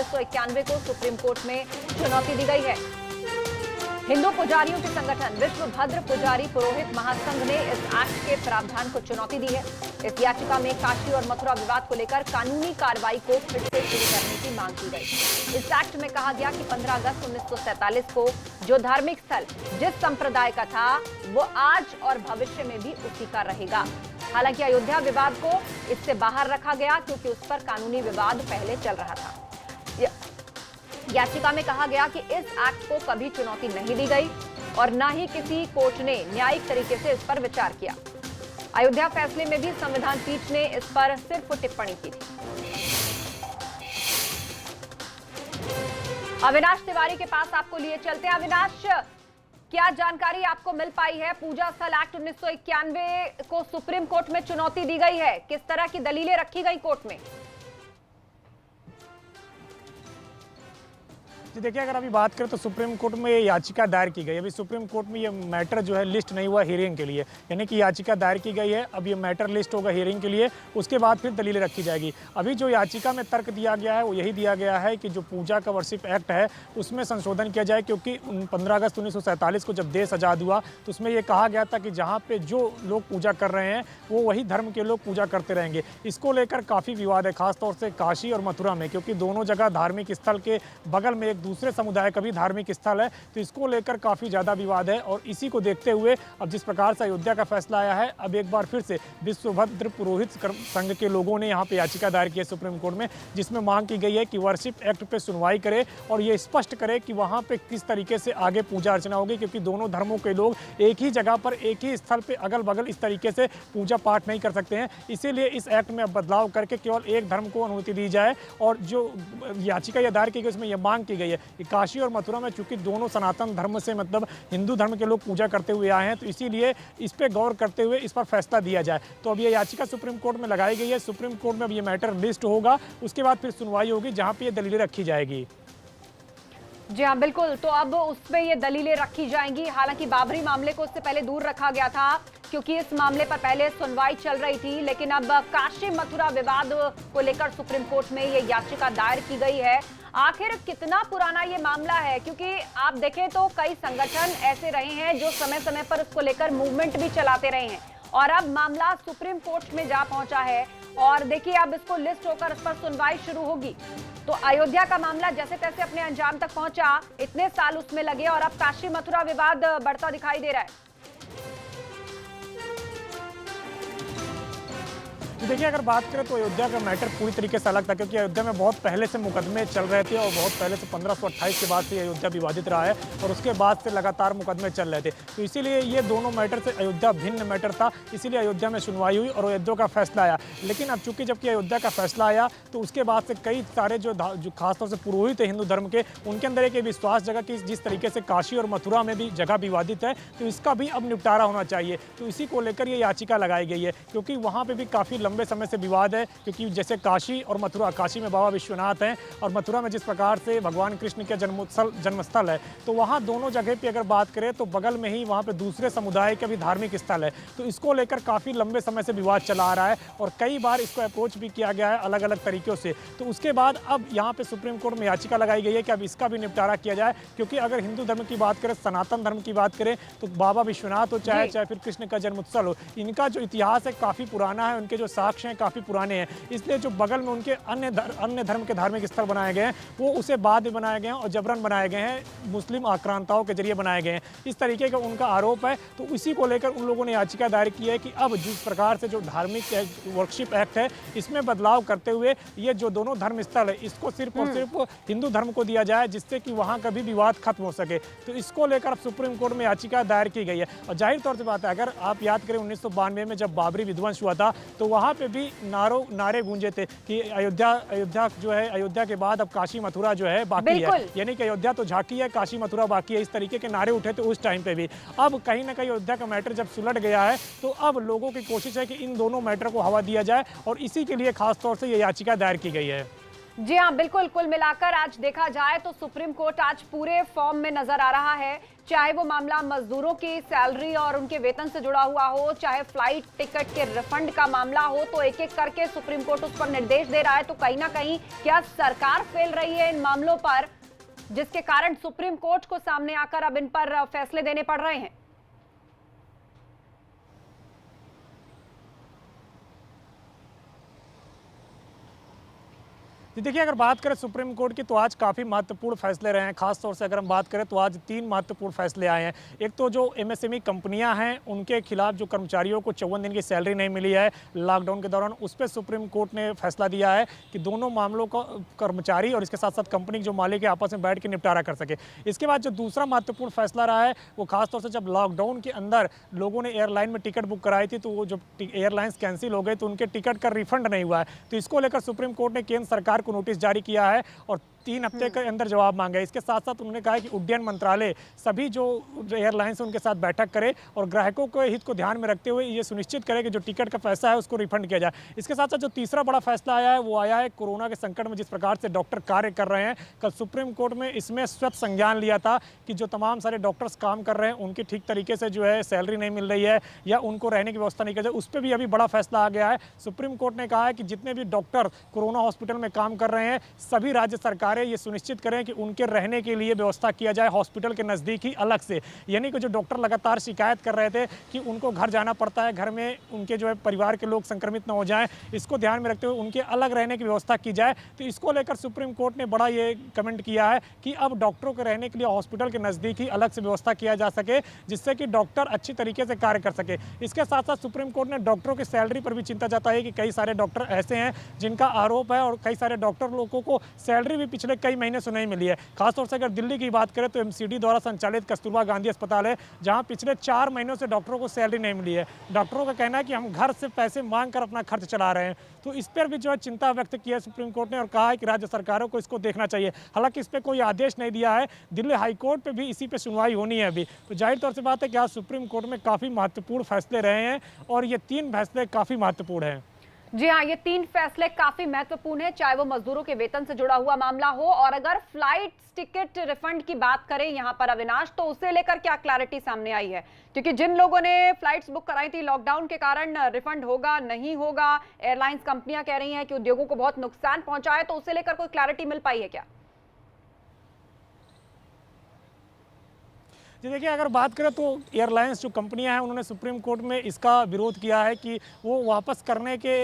1991 को supreme court में चुनौती दी गई है। हिंदू पुजारियों के संगठन विश्व भद्र पुजारी पुरोहित महासंघ ने इस एक्ट के प्रावधान को चुनौती दी है। इस याचिका में काशी और मथुरा विवाद को लेकर कानूनी कार्रवाई को फिर से शुरू करने की मांग की गई। इस एक्ट में कहा गया कि 15 अगस्त 1947 को जो धार्मिक स्थल जिस संप्रदाय का था वो आज और भविष्य में भी उसी का रहेगा। हालांकि अयोध्या विवाद को इससे बाहर रखा गया क्योंकि उस पर कानूनी विवाद पहले चल रहा था। याचिका में कहा गया कि इस एक्ट को कभी चुनौती नहीं दी गई और न ही किसी कोर्ट ने न्यायिक तरीके से इस पर विचार किया। अयोध्या फैसले में भी संविधान पीठ ने इस पर सिर्फ टिप्पणी की थी। अविनाश तिवारी के पास आपको लिए चलते हैं। अविनाश, क्या जानकारी आपको मिल पाई है? पूजा स्थल एक्ट 1991 को सुप्रीम कोर्ट में चुनौती दी गई है, किस तरह की दलीलें रखी गई कोर्ट में? जी देखिए, अगर अभी बात करें तो सुप्रीम कोर्ट में ये याचिका दायर की गई। अभी सुप्रीम कोर्ट में ये मैटर जो है लिस्ट नहीं हुआ हियरिंग के लिए, यानी कि याचिका दायर की गई है। अब ये मैटर लिस्ट होगा हियरिंग के लिए, उसके बाद फिर दलीलें रखी जाएगी। अभी जो याचिका में तर्क दिया गया है वो यही दिया गया है कि जो पूजा का वर्शिप एक्ट है उसमें संशोधन किया जाए, क्योंकि 15 अगस्त 1947 को जब देश आज़ाद हुआ तो उसमें ये कहा गया था कि जहाँ पे जो लोग पूजा कर रहे हैं वो वही धर्म के लोग पूजा करते रहेंगे। इसको लेकर काफ़ी विवाद है, खासतौर से काशी और मथुरा में, क्योंकि दोनों जगह धार्मिक स्थल के बगल में एक दूसरे समुदाय का भी धार्मिक स्थल है, तो इसको लेकर काफ़ी ज़्यादा विवाद है। और इसी को देखते हुए अब जिस प्रकार से अयोध्या का फैसला आया है, अब एक बार फिर से विश्व भद्र पुरोहित संघ के लोगों ने यहाँ पे याचिका दायर की है सुप्रीम कोर्ट में, जिसमें मांग की गई है कि वर्शिप एक्ट पे सुनवाई करे और ये स्पष्ट करे कि वहाँ पे किस तरीके से आगे पूजा अर्चना होगी, क्योंकि दोनों धर्मों के लोग एक ही जगह पर एक ही स्थल पर अगल बगल इस तरीके से पूजा पाठ नहीं कर सकते हैं। इसीलिए इस एक्ट में अब बदलाव करके केवल एक धर्म को अनुमति दी जाए। और जो याचिका यह दायर की गई उसमें यह मांग की गई है कि काशी और मथुरा में चूंकि दोनों सनातन धर्म से मतलब हिंदू धर्म के लोग पूजा करते हुए आए हैं, तो इसीलिए इस पे गौर करते हुए इस पर फैसला दिया जाए। तो अब ये याचिका सुप्रीम कोर्ट में लगाई गई है। सुप्रीम कोर्ट में अब ये मैटर लिस्ट होगा, उसके बाद फिर सुनवाई होगी जहां पे ये दलीलें रखी जाएगी। जी हाँ, बिल्कुल। तो अब उसमें ये दलीलें रखी जाएंगी। हालांकि बाबरी मामले को उससे पहले दूर रखा गया था क्योंकि इस मामले पर पहले सुनवाई चल रही थी, लेकिन अब काशी मथुरा विवाद को लेकर सुप्रीम कोर्ट में ये याचिका दायर की गई है। आखिर कितना पुराना ये मामला है? क्योंकि आप देखें तो कई संगठन ऐसे रहे हैं जो समय समय पर इसको लेकर मूवमेंट भी चलाते रहे हैं और अब मामला सुप्रीम कोर्ट में जा पहुंचा है। और देखिए, अब इसको लिस्ट होकर इस पर सुनवाई शुरू होगी। तो अयोध्या का मामला जैसे तैसे अपने अंजाम तक पहुंचा, इतने साल उसमें लगे और अब काशी मथुरा विवाद बढ़ता दिखाई दे रहा है। देखिए, अगर बात करें तो अयोध्या का मैटर पूरी तरीके से अलग था, क्योंकि अयोध्या में बहुत पहले से मुकदमे चल रहे थे और बहुत पहले से 1528 के बाद से अयोध्या विवादित रहा है और उसके बाद से लगातार मुकदमे चल रहे थे। तो इसीलिए ये दोनों मैटर से अयोध्या भिन्न मैटर था, इसीलिए अयोध्या में सुनवाई हुई और अयोध्या का फैसला आया। लेकिन अब चूंकि जबकि अयोध्या का फैसला आया तो उसके बाद से कई सारे जो खासतौर से पुरोहित है हिंदू धर्म के, उनके अंदर एक विश्वास जगह कि जिस तरीके से काशी और मथुरा में भी जगह विवादित है तो इसका भी अब निपटारा होना चाहिए। तो इसी को लेकर ये याचिका लगाई गई है, क्योंकि वहाँ पर भी काफ़ी लंबे समय से विवाद है। क्योंकि जैसे काशी और मथुरा, काशी में बाबा विश्वनाथ हैं और मथुरा में जिस प्रकार से भगवान कृष्ण के जन्मस्थल है, तो वहाँ दोनों जगह पे अगर बात करें तो बगल में ही वहाँ पे दूसरे समुदाय का भी धार्मिक स्थल है। तो इसको लेकर काफ़ी लंबे समय से विवाद चला आ रहा है और कई बार इसको अप्रोच भी किया गया है अलग अलग तरीक़ों से। तो उसके बाद अब यहाँ पे सुप्रीम कोर्ट में याचिका लगाई गई है कि अब इसका भी निपटारा किया जाए, क्योंकि अगर हिंदू धर्म की बात करें, सनातन धर्म की बात करें, तो बाबा विश्वनाथ हो चाहे फिर कृष्ण का जन्मोत्सव हो, इनका जो इतिहास है काफ़ी पुराना है, उनके जो साक्ष्य हैं काफ़ी पुराने हैं। इसलिए जो बगल में उनके अन्य धर्म के धार्मिक स्थल बनाए गए हैं वो उसे बाद में बनाए गए हैं और जबरन बनाए गए हैं, मुस्लिम आक्रांताओं के जरिए बनाए गए हैं, इस तरीके का उनका आरोप है। तो इसी को लेकर उन लोगों ने याचिका दायर की है कि अब जिस प्रकार से जो धार्मिक वर्शिप एक्ट है इसमें बदलाव करते हुए ये जो दोनों धर्म स्थल है इसको सिर्फ और सिर्फ हिंदू धर्म को दिया जाए, जिससे कि वहाँ का भी विवाद खत्म हो सके। तो इसको लेकर अब सुप्रीम कोर्ट में याचिका दायर की गई है। और जाहिर तौर से बात है, अगर आप याद करें 1992 में जब बाबरी विध्वंस हुआ था तो वहाँ पे भी नारे गूंजे थे कि अयोध्या जो है, अयोध्या के बाद अब काशी मथुरा जो है बाकी है, यानी कि अयोध्या तो झांकी है, काशी मथुरा बाकी है, इस तरीके के नारे उठे थे उस टाइम पे भी। अब कहीं ना कहीं अयोध्या का मैटर जब सुलट गया है तो अब लोगों की कोशिश है कि इन दोनों मैटर को हवा दिया जाए और इसी के लिए खास तौर से ये याचिका दायर की गई है। जी हाँ, बिल्कुल। कुल मिलाकर आज देखा जाए तो सुप्रीम कोर्ट आज पूरे फॉर्म में नजर आ रहा है। चाहे वो मामला मजदूरों की सैलरी और उनके वेतन से जुड़ा हुआ हो, चाहे फ्लाइट टिकट के रिफंड का मामला हो, तो एक एक करके सुप्रीम कोर्ट उस पर निर्देश दे रहा है। तो कहीं ना कहीं क्या सरकार फेल रही है इन मामलों पर, जिसके कारण सुप्रीम कोर्ट को सामने आकर अब इन पर फैसले देने पड़ रहे हैं। जी देखिए, अगर बात करें सुप्रीम कोर्ट की तो आज काफ़ी महत्वपूर्ण फैसले रहे हैं। खास तौर से अगर हम बात करें तो आज 3 महत्वपूर्ण फैसले आए हैं। एक तो जो एमएसएमई कंपनियां हैं उनके खिलाफ जो कर्मचारियों को 54 दिन की सैलरी नहीं मिली है लॉकडाउन के दौरान, उस पर सुप्रीम कोर्ट ने फैसला दिया है कि दोनों मामलों को कर्मचारी और इसके साथ साथ कंपनी जो मालिक है आपस में बैठ के निपटारा कर सके। इसके बाद जो दूसरा महत्वपूर्ण फैसला रहा है वो खासतौर से जब लॉकडाउन के अंदर लोगों ने एयरलाइन में टिकट बुक कराई थी तो वो जब एयरलाइंस कैंसिल हो गए तो उनके टिकट का रिफंड नहीं हुआ है। तो इसको लेकर सुप्रीम कोर्ट ने केंद्र सरकार को नोटिस जारी किया है और 3 हफ्ते के अंदर जवाब मांगा है। इसके साथ साथ उन्होंने कहा है कि उड्डयन मंत्रालय सभी जो एयरलाइंस है उनके साथ बैठक करे और ग्राहकों के हित को ध्यान में रखते हुए ये सुनिश्चित करे कि जो टिकट का पैसा है उसको रिफंड किया जाए। इसके साथ साथ जो तीसरा बड़ा फैसला आया है वो आया है कोरोना के संकट में जिस प्रकार से डॉक्टर कार्य कर रहे हैं। कल सुप्रीम कोर्ट में इसमें स्वतः संज्ञान लिया था कि जो तमाम सारे डॉक्टर्स काम कर रहे हैं उनकी ठीक तरीके से जो है सैलरी नहीं मिल रही है या उनको रहने की व्यवस्था नहीं की जाए, उस पर भी अभी बड़ा फैसला आ गया है। सुप्रीम कोर्ट ने कहा है कि जितने भी डॉक्टर कोरोना हॉस्पिटल में काम कर रहे हैं सभी राज्य सरकारें ये सुनिश्चित करें कि उनके रहने के लिए व्यवस्था किया जाए हॉस्पिटल के नज़दीक ही अलग से। यानी कि जो डॉक्टर लगातार शिकायत कर रहे थे कि उनको घर जाना पड़ता है, घर में उनके जो है परिवार के लोग संक्रमित न हो जाएं, इसको ध्यान में रखते हुए उनके अलग रहने की व्यवस्था की जाए। तो इसको लेकर सुप्रीम कोर्ट ने बड़ा ये कमेंट किया है कि अब डॉक्टरों के रहने के लिए हॉस्पिटल के नज़दीक ही अलग से व्यवस्था किया जा सके जिससे कि डॉक्टर अच्छी तरीके से कार्य कर सके। इसके साथ साथ सुप्रीम कोर्ट ने डॉक्टरों की सैलरी पर भी चिंता जताई कि कई सारे डॉक्टर ऐसे हैं जिनका आरोप है और कई सारे डॉक्टर लोगों को सैलरी भी पिछले कई महीने से नहीं मिली है। खासतौर से अगर दिल्ली की बात करें तो एमसीडी द्वारा संचालित कस्तूरबा गांधी अस्पताल है जहां पिछले 4 महीनों से डॉक्टरों को सैलरी नहीं मिली है। डॉक्टरों का कहना है कि हम घर से पैसे मांग कर अपना खर्च चला रहे हैं। तो इस पर भी जो है चिंता व्यक्त की है सुप्रीम कोर्ट ने और कहा है कि राज्य सरकारों को इसको देखना चाहिए। हालांकि इस पर कोई आदेश नहीं दिया है, दिल्ली हाईकोर्ट पे भी इसी पे सुनवाई होनी है अभी। तो जाहिर तौर से बात है कि आज सुप्रीम कोर्ट में काफ़ी महत्वपूर्ण फैसले रहे हैं और ये 3 फैसले काफ़ी महत्वपूर्ण हैं। जी हाँ, ये 3 फैसले काफी महत्वपूर्ण है, चाहे वो मजदूरों के वेतन से जुड़ा हुआ मामला हो और अगर फ्लाइट टिकट रिफंड की बात करें यहाँ पर अविनाश, तो उसे लेकर क्या क्लैरिटी सामने आई है? क्योंकि जिन लोगों ने फ्लाइट्स बुक कराई थी लॉकडाउन के कारण रिफंड होगा नहीं होगा, एयरलाइंस कंपनियां कह रही हैं कि उद्योगों को बहुत नुकसान पहुंचा है, तो उसे लेकर कोई क्लैरिटी मिल पाई है क्या? जी देखिए, अगर बात करें तो एयरलाइंस जो कंपनियां हैं उन्होंने सुप्रीम कोर्ट में इसका विरोध किया है कि वो वापस करने के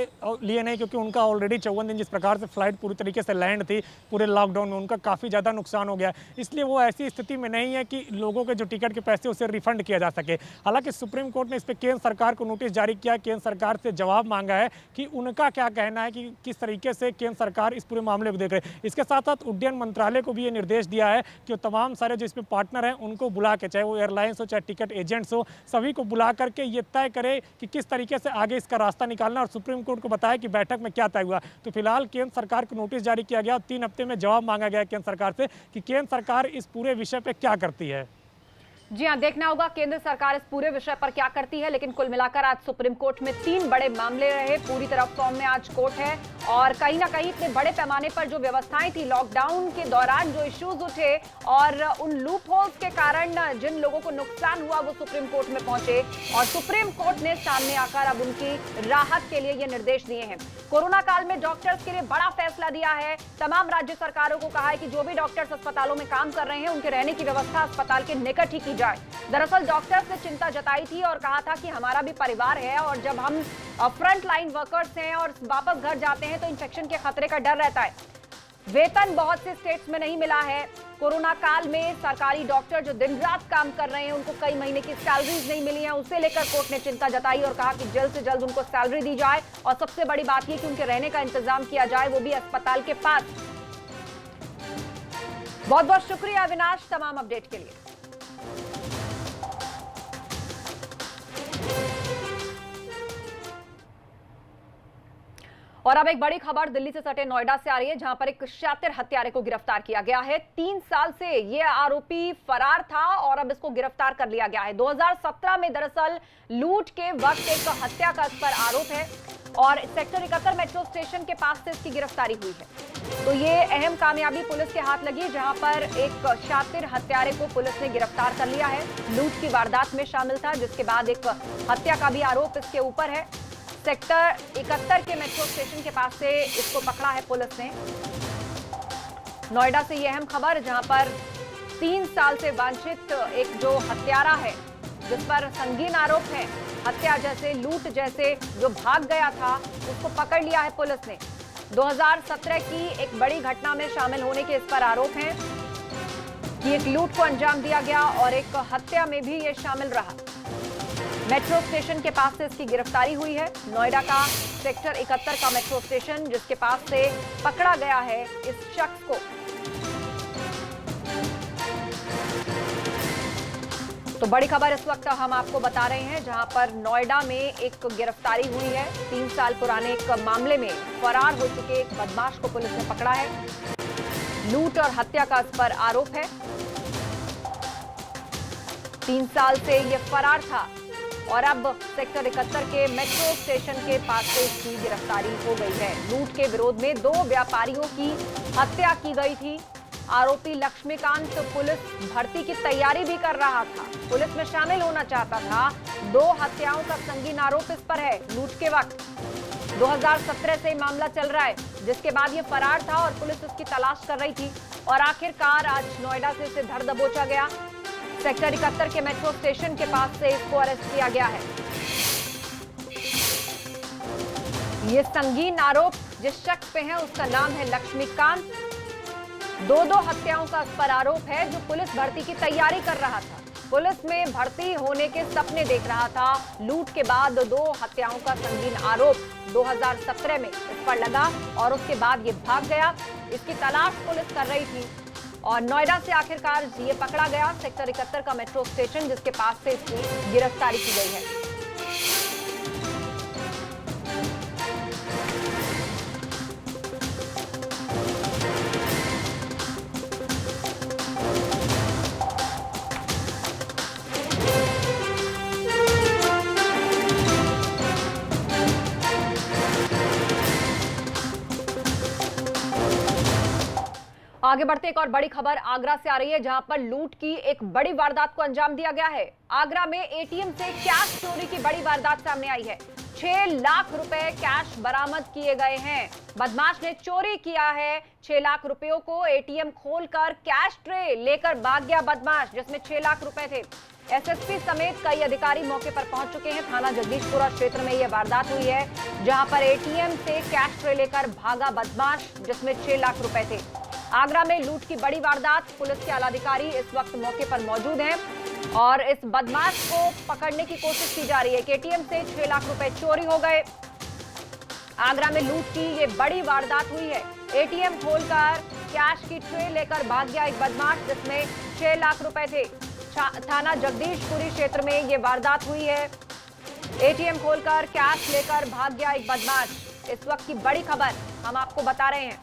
लिए नहीं, क्योंकि उनका ऑलरेडी 54 दिन जिस प्रकार से फ्लाइट पूरी तरीके से लैंड थी पूरे लॉकडाउन में उनका काफ़ी ज़्यादा नुकसान हो गया, इसलिए वो ऐसी स्थिति में नहीं है कि लोगों के जो टिकट के पैसे उसे रिफंड किया जा सके। हालांकि सुप्रीम कोर्ट ने इस पर केंद्र सरकार को नोटिस जारी किया, केंद्र सरकार से जवाब मांगा है कि उनका क्या कहना है कि किस तरीके से केंद्र सरकार इस पूरे मामले को देख रही है। इसके साथ साथ उड्डयन मंत्रालय को भी ये निर्देश दिया है कि तमाम सारे जो इसमें पार्टनर हैं उनको बुला के, चाहे वो एयरलाइंस हो चाहे टिकट एजेंट्स हो, सभी को बुला करके ये तय करे कि किस तरीके से आगे इसका रास्ता निकालना और सुप्रीम कोर्ट को बताया कि बैठक में क्या तय हुआ। तो फिलहाल केंद्र सरकार को नोटिस जारी किया गया और 3 हफ्ते में जवाब मांगा गया केंद्र सरकार से कि केंद्र सरकार इस पूरे विषय पर क्या करती है। जी हाँ, देखना होगा केंद्र सरकार इस पूरे विषय पर क्या करती है। लेकिन कुल मिलाकर आज सुप्रीम कोर्ट में 3 बड़े मामले रहे, पूरी तरह फॉर्म में आज कोर्ट है और कहीं ना कहीं इतने बड़े पैमाने पर जो व्यवस्थाएं थी लॉकडाउन के दौरान, जो इश्यूज उठे और उन लूप होल्स के कारण जिन लोगों को नुकसान हुआ वो सुप्रीम कोर्ट में पहुंचे और सुप्रीम कोर्ट ने सामने आकर अब उनकी राहत के लिए ये निर्देश दिए हैं। कोरोना काल में डॉक्टर्स के लिए बड़ा फैसला दिया है, तमाम राज्य सरकारों को कहा है कि जो भी डॉक्टर्स अस्पतालों में काम कर रहे हैं उनके रहने की व्यवस्था अस्पताल के निकट ही की जाए। दरअसल डॉक्टर्स ने चिंता जताई थी और कहा था कि हमारा भी परिवार है और जब हम फ्रंट लाइन वर्कर्स हैं और वापस घर जाते हैं तो इन्फेक्शन के खतरे का डर रहता है। वेतन बहुत से स्टेट्स में नहीं मिला है। कोरोना काल में सरकारी डॉक्टर जो दिन रात काम कर रहे हैं उनको कई महीने की सैलरीज नहीं मिली हैं, उसे लेकर कोर्ट ने चिंता जताई और कहा कि जल्द से जल्द उनको सैलरी दी जाए और सबसे बड़ी बात यह कि उनके रहने का इंतजाम किया जाए, वो भी अस्पताल के पास। बहुत बहुत शुक्रिया अविनाश तमाम अपडेट के लिए। और अब एक बड़ी खबर दिल्ली से सटे नोएडा से आ रही है, जहां पर एक शातिर हत्यारे को गिरफ्तार किया गया है। 3 साल से ये आरोपी फरार था और अब इसको गिरफ्तार कर लिया गया है। 2017 में दरअसल लूट के वक्त एक हत्या का इस पर आरोप है और सेक्टर 71 मेट्रो स्टेशन के पास से इसकी गिरफ्तारी हुई है। तो ये अहम कामयाबी पुलिस के हाथ लगी, जहां पर एक शातिर हत्यारे को पुलिस ने गिरफ्तार कर लिया है। लूट की वारदात में शामिल था, जिसके बाद एक हत्या का भी आरोप इसके ऊपर है। सेक्टर 71 के मेट्रो स्टेशन के पास से इसको पकड़ा है पुलिस ने। नोएडा से ये अहम खबर, जहां पर 3 साल से वांछित एक जो हत्यारा है, जिस पर संगीन आरोप है, हत्या जैसे लूट जैसे, जो भाग गया था, उसको पकड़ लिया है पुलिस ने। 2017 की एक बड़ी घटना में शामिल होने के इस पर आरोप हैं कि एक लूट को अंजाम दिया गया और एक हत्या में भी ये शामिल रहा। मेट्रो स्टेशन के पास से इसकी गिरफ्तारी हुई है। नोएडा का सेक्टर 71 का मेट्रो स्टेशन, जिसके पास से पकड़ा गया है इस शख्स को। तो बड़ी खबर इस वक्त हम आपको बता रहे हैं, जहां पर नोएडा में एक गिरफ्तारी हुई है। 3 साल पुराने एक मामले में फरार हो चुके एक बदमाश को पुलिस ने पकड़ा है। लूट और हत्या का इस पर आरोप है। 3 साल से ये फरार था और अब सेक्टर 71 के मेट्रो स्टेशन के पास से इसकी गिरफ्तारी हो गई है। लूट के विरोध में 2 व्यापारियों की हत्या की गई थी। आरोपी लक्ष्मीकांत पुलिस भर्ती की तैयारी भी कर रहा था, पुलिस में शामिल होना चाहता था। 2 हत्याओं का संगीन आरोप इस पर है। लूट के वक्त 2017 से मामला चल रहा है, जिसके बाद ये फरार था और पुलिस उसकी तलाश कर रही थी और आखिरकार आज नोएडा से इसे धर दबोचा गया। सेक्टर 71 के मेट्रो स्टेशन के पास से इसको अरेस्ट किया गया है। ये संगीन आरोप जिस शख्स पे है, उसका नाम है लक्ष्मीकांत। 2 हत्याओं का इस पर आरोप है, जो पुलिस भर्ती की तैयारी कर रहा था, पुलिस में भर्ती होने के सपने देख रहा था। लूट के बाद 2 हत्याओं का संगीन आरोप 2017 में इस पर लगा और उसके बाद ये भाग गया। इसकी तलाश पुलिस कर रही थी और नोएडा से आखिरकार ये पकड़ा गया। सेक्टर 71 का मेट्रो स्टेशन, जिसके पास से इसकी गिरफ्तारी की गई है। आगे बढ़ते एक और बड़ी खबर आगरा से आ रही है, जहां पर लूट की एक बड़ी वारदात को अंजाम दिया गया है। आगरा में एटीएम से कैश चोरी की बड़ी वारदात सामने आई है। 6 लाख रुपए कैश बरामद किए गए हैं। बदमाश ने चोरी किया है 6 लाख रुपयों को। एटीएम खोलकर कैश ट्रे लेकर भाग गया बदमाश, जिसमें 6 लाख रुपए थे। एसएसपी समेत कई अधिकारी मौके पर पहुंच चुके हैं। थाना जगदीशपुरा क्षेत्र में यह वारदात हुई है, जहां पर एटीएम से कैश ट्रे लेकर भागा बदमाश, जिसमें 6 लाख रुपए थे। आगरा में लूट की बड़ी वारदात। पुलिस के आलाधिकारी इस वक्त मौके पर मौजूद हैं और इस बदमाश को पकड़ने की कोशिश की जा रही है कि एटीएम से 6 लाख रुपए चोरी हो गए। आगरा में लूट की ये बड़ी वारदात हुई है। एटीएम खोलकर कैश की ट्रे लेकर भाग गया एक बदमाश, जिसमें 6 लाख रुपए थे। थाना जगदीशपुरी क्षेत्र में ये वारदात हुई है। एटीएम खोलकर कैश लेकर भाग गया एक बदमाश। इस वक्त की बड़ी खबर हम आपको बता रहे हैं।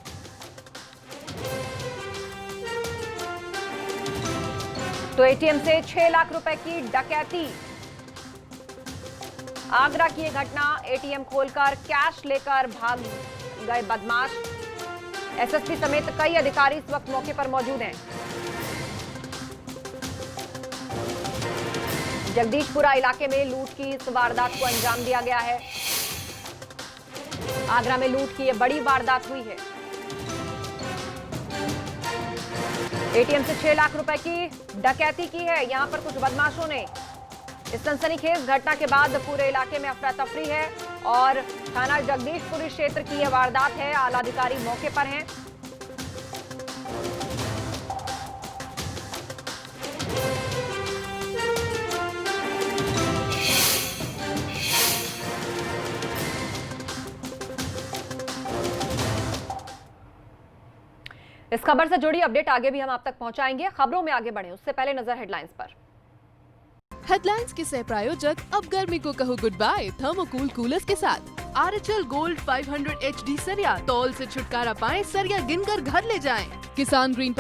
तो एटीएम से 6 लाख रुपए की डकैती। आगरा की यह घटना, एटीएम खोलकर कैश लेकर भाग गए बदमाश। एसएसपी समेत कई अधिकारी इस वक्त मौके पर मौजूद हैं। जगदीशपुरा इलाके में लूट की इस वारदात को अंजाम दिया गया है। आगरा में लूट की यह बड़ी वारदात हुई है। एटीएम से 6 लाख रुपए की डकैती की है यहां पर कुछ बदमाशों ने। इस सनसनीखेज घटना के बाद पूरे इलाके में अफरा तफरी है और थाना जगदीशपुरी क्षेत्र की यह वारदात है। आला अधिकारी मौके पर हैं। इस खबर से जुड़ी अपडेट आगे भी हम आप तक पहुंचाएंगे। खबरों में आगे बढ़े उससे पहले नजर हेडलाइंस पर। हेडलाइंस के सह प्रायोजक अब गर्मी को कहो गुड बाय थर्मोकूल कूलर्स के साथ। आरएचएल गोल्ड 500 HD सरिया, तौल से छुटकारा पाएं, सरिया गिनकर घर ले जाएं। किसान ग्रीन